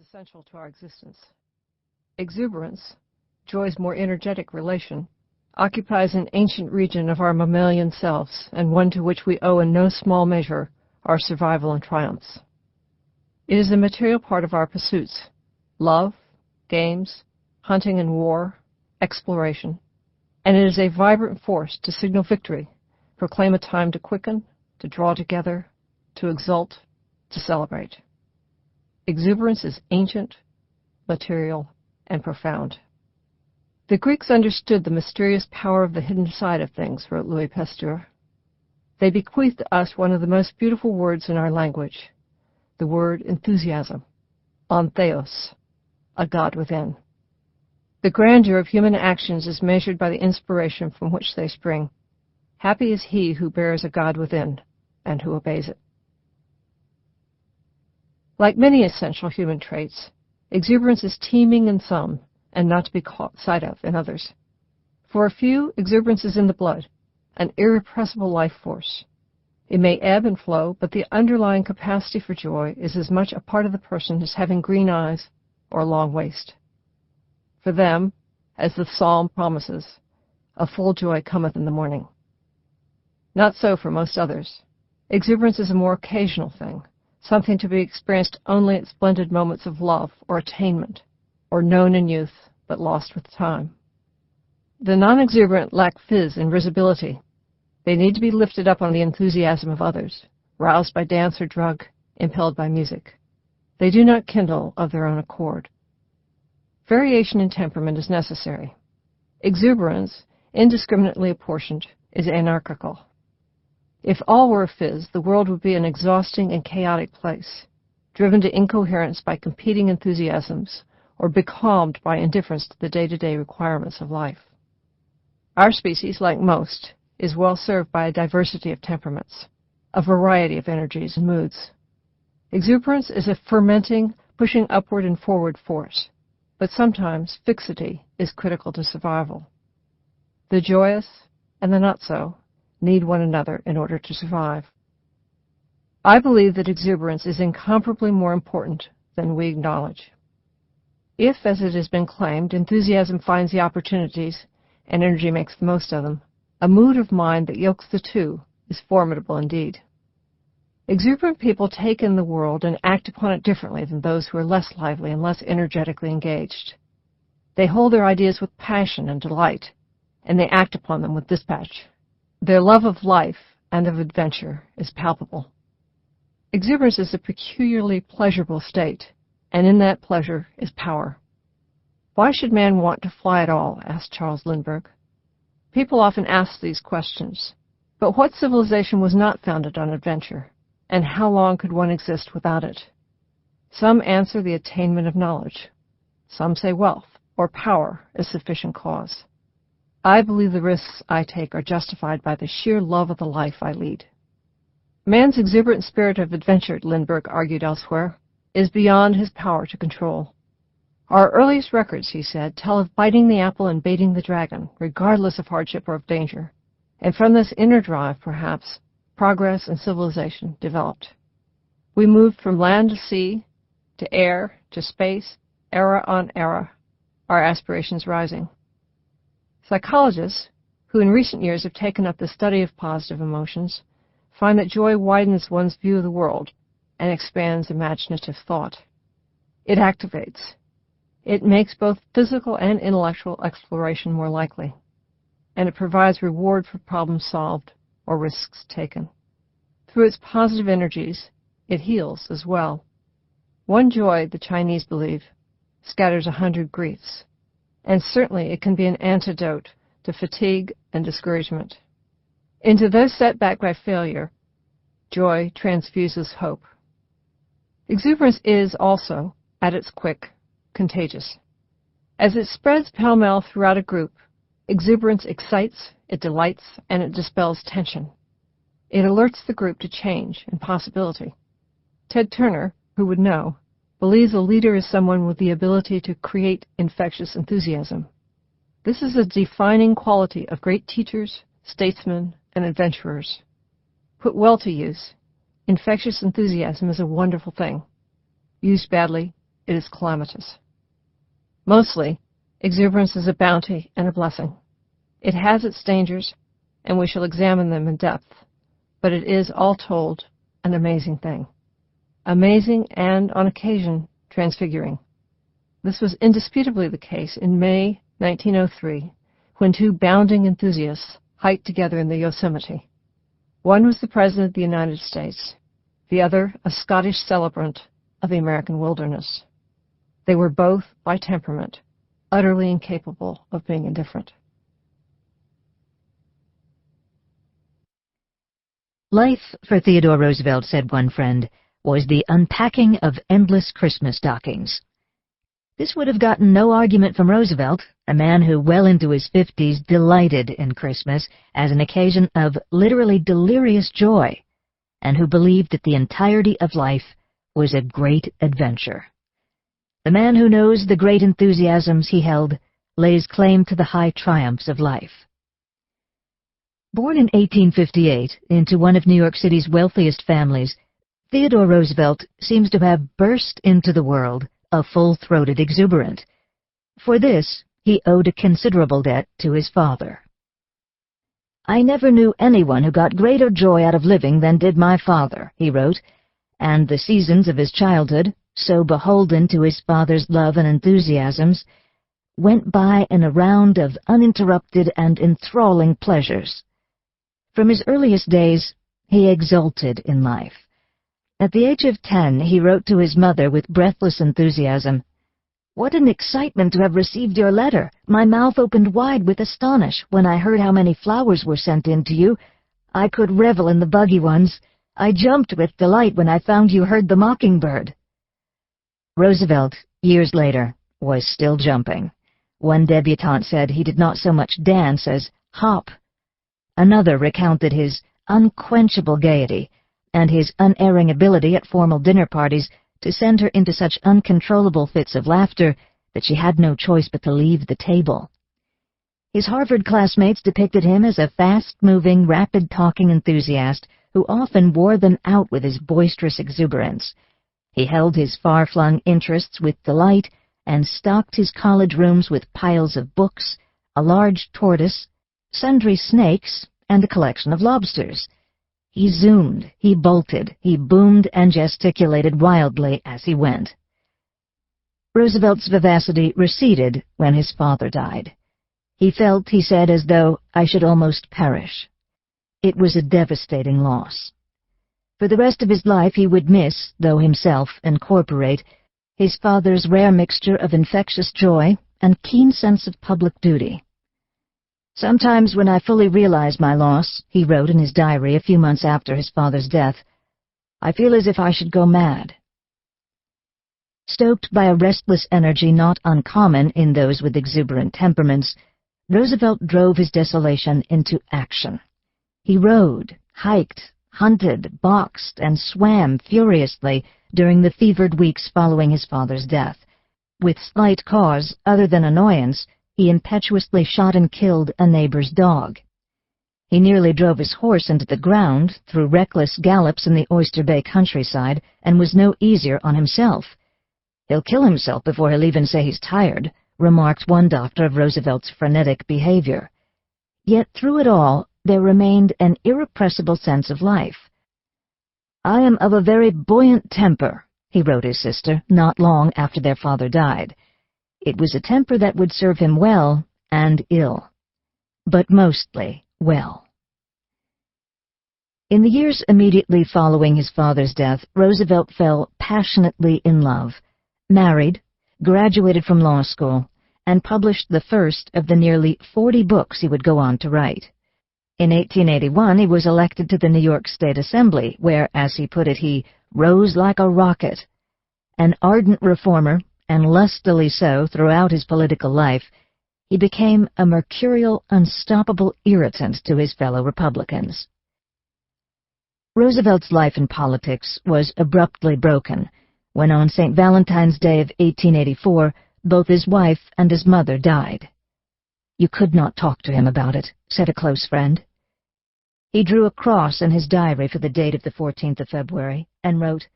essential to our existence. Exuberance, joy's more energetic relation, occupies an ancient region of our mammalian selves, and one to which we owe in no small measure our survival and triumphs. It is a material part of our pursuits: love, games, hunting and war, exploration, and it is a vibrant force to signal victory, proclaim a time to quicken, to draw together, to exult, to celebrate. Exuberance is ancient, material, and profound. The Greeks understood the mysterious power of the hidden side of things, wrote Louis Pasteur. They bequeathed us one of the most beautiful words in our language, the word enthusiasm, theos, a God within. The grandeur of human actions is measured by the inspiration from which they spring. Happy is he who bears a God within and who obeys it. Like many essential human traits, exuberance is teeming in some and not to be caught sight of in others. For a few, exuberance is in the blood, an irrepressible life force. It may ebb and flow, but the underlying capacity for joy is as much a part of the person as having green eyes or a long waist. For them, as the psalm promises, a full joy cometh in the morning. Not so for most others. Exuberance is a more occasional thing, something to be experienced only at splendid moments of love or attainment, or known in youth but lost with time. The non-exuberant lack fizz and risibility. They need to be lifted up on the enthusiasm of others, roused by dance or drug, impelled by music. They do not kindle of their own accord. Variation in temperament is necessary. Exuberance, indiscriminately apportioned, is anarchical. If all were a fizz, the world would be an exhausting and chaotic place, driven to incoherence by competing enthusiasms, or becalmed by indifference to the day-to-day requirements of life. Our species, like most, is well served by a diversity of temperaments, a variety of energies and moods. Exuberance is a fermenting, pushing upward and forward force, but sometimes fixity is critical to survival. The joyous and the not-so need one another in order to survive. I believe that exuberance is incomparably more important than we acknowledge. If, as it has been claimed, enthusiasm finds the opportunities and energy makes the most of them, a mood of mind that yokes the two is formidable indeed. Exuberant people take in the world and act upon it differently than those who are less lively and less energetically engaged. They hold their ideas with passion and delight, and they act upon them with dispatch. Their love of life and of adventure is palpable. Exuberance is a peculiarly pleasurable state, and in that pleasure is power. Why should man want to fly at all? Asked Charles Lindbergh. People often ask these questions, but what civilization was not founded on adventure, and how long could one exist without it? Some answer the attainment of knowledge. Some say wealth or power is sufficient cause. I believe the risks I take are justified by the sheer love of the life I lead. Man's exuberant spirit of adventure, Lindbergh argued elsewhere, is beyond his power to control. Our earliest records, he said, tell of biting the apple and baiting the dragon, regardless of hardship or of danger. And from this inner drive, perhaps, progress and civilization developed. We moved from land to sea, to air, to space, era on era, our aspirations rising. Psychologists, who in recent years have taken up the study of positive emotions, find that joy widens one's view of the world and expands imaginative thought. It activates. It makes both physical and intellectual exploration more likely, and it provides reward for problems solved or risks taken. Through its positive energies, it heals as well. One joy, the Chinese believe, scatters 100 griefs, and certainly it can be an antidote to fatigue and discouragement. Into those set back by failure, joy transfuses hope. Exuberance is also, at its quick, contagious. As it spreads pell-mell throughout a group, exuberance excites, it delights, and it dispels tension. It alerts the group to change and possibility. Ted Turner, who would know, believes a leader is someone with the ability to create infectious enthusiasm. This is a defining quality of great teachers, statesmen, and adventurers. Put well to use, infectious enthusiasm is a wonderful thing. Used badly, it is calamitous. Mostly, exuberance is a bounty and a blessing. It has its dangers, and we shall examine them in depth, but it is, all told, an amazing thing. Amazing and, on occasion, transfiguring. This was indisputably the case in May 1903, when two bounding enthusiasts hiked together in the Yosemite. One was the President of the United States, the other a Scottish celebrant of the American wilderness. They were both, by temperament, utterly incapable of being indifferent. Life, for Theodore Roosevelt, said one friend, was the unpacking of endless Christmas stockings. This would have gotten no argument from Roosevelt, a man who, well into his 50s, delighted in Christmas as an occasion of literally delirious joy, and who believed that the entirety of life was a great adventure. The man who knows the great enthusiasms he held lays claim to the high triumphs of life. Born in 1858 into one of New York City's wealthiest families, Theodore Roosevelt seems to have burst into the world a full-throated exuberant. For this, he owed a considerable debt to his father. "I never knew anyone who got greater joy out of living than did my father," he wrote, and the seasons of his childhood, so beholden to his father's love and enthusiasms, went by in a round of uninterrupted and enthralling pleasures. From his earliest days, he exulted in life. At the age of 10, he wrote to his mother with breathless enthusiasm, "What an excitement to have received your letter! My mouth opened wide with astonish when I heard how many flowers were sent in to you. I could revel in the buggy ones. I jumped with delight when I found you heard the mockingbird." Roosevelt, years later, was still jumping. One debutante said he did not so much dance as hop. Another recounted his unquenchable gaiety and his unerring ability at formal dinner parties to send her into such uncontrollable fits of laughter that she had no choice but to leave the table. His Harvard classmates depicted him as a fast-moving, rapid-talking enthusiast who often wore them out with his boisterous exuberance. He held his far-flung interests with delight and stocked his college rooms with piles of books, a large tortoise, sundry snakes, and a collection of lobsters. He zoomed, he bolted, he boomed and gesticulated wildly as he went. Roosevelt's vivacity receded when his father died. He felt, he said, as though I should almost perish. It was a devastating loss. For the rest of his life he would miss, though himself incorporate, his father's rare mixture of infectious joy and keen sense of public duty. "Sometimes when I fully realize my loss," he wrote in his diary a few months after his father's death, "I feel as if I should go mad." Stoked by a restless energy not uncommon in those with exuberant temperaments, Roosevelt drove his desolation into action. He rode, hiked, hunted, boxed, and swam furiously during the fevered weeks following his father's death. With slight cause, other than annoyance, he impetuously shot and killed a neighbor's dog. He nearly drove his horse into the ground through reckless gallops in the Oyster Bay countryside and was no easier on himself. "He'll kill himself before he'll even say he's tired," remarked one doctor of Roosevelt's frenetic behavior. Yet through it all, there remained an irrepressible sense of life. "I am of a very buoyant temper," he wrote his sister not long after their father died. It was a temper that would serve him well and ill, but mostly well. In the years immediately following his father's death, Roosevelt fell passionately in love, married, graduated from law school, and published the first of the nearly 40 books he would go on to write. In 1881, he was elected to the New York State Assembly, where, as he put it, he rose like a rocket. An ardent reformer, and lustily so throughout his political life, he became a mercurial, unstoppable irritant to his fellow Republicans. Roosevelt's life in politics was abruptly broken when on St. Valentine's Day of 1884, both his wife and his mother died. "You could not talk to him about it," said a close friend. He drew a cross in his diary for the date of the 14th of February and wrote,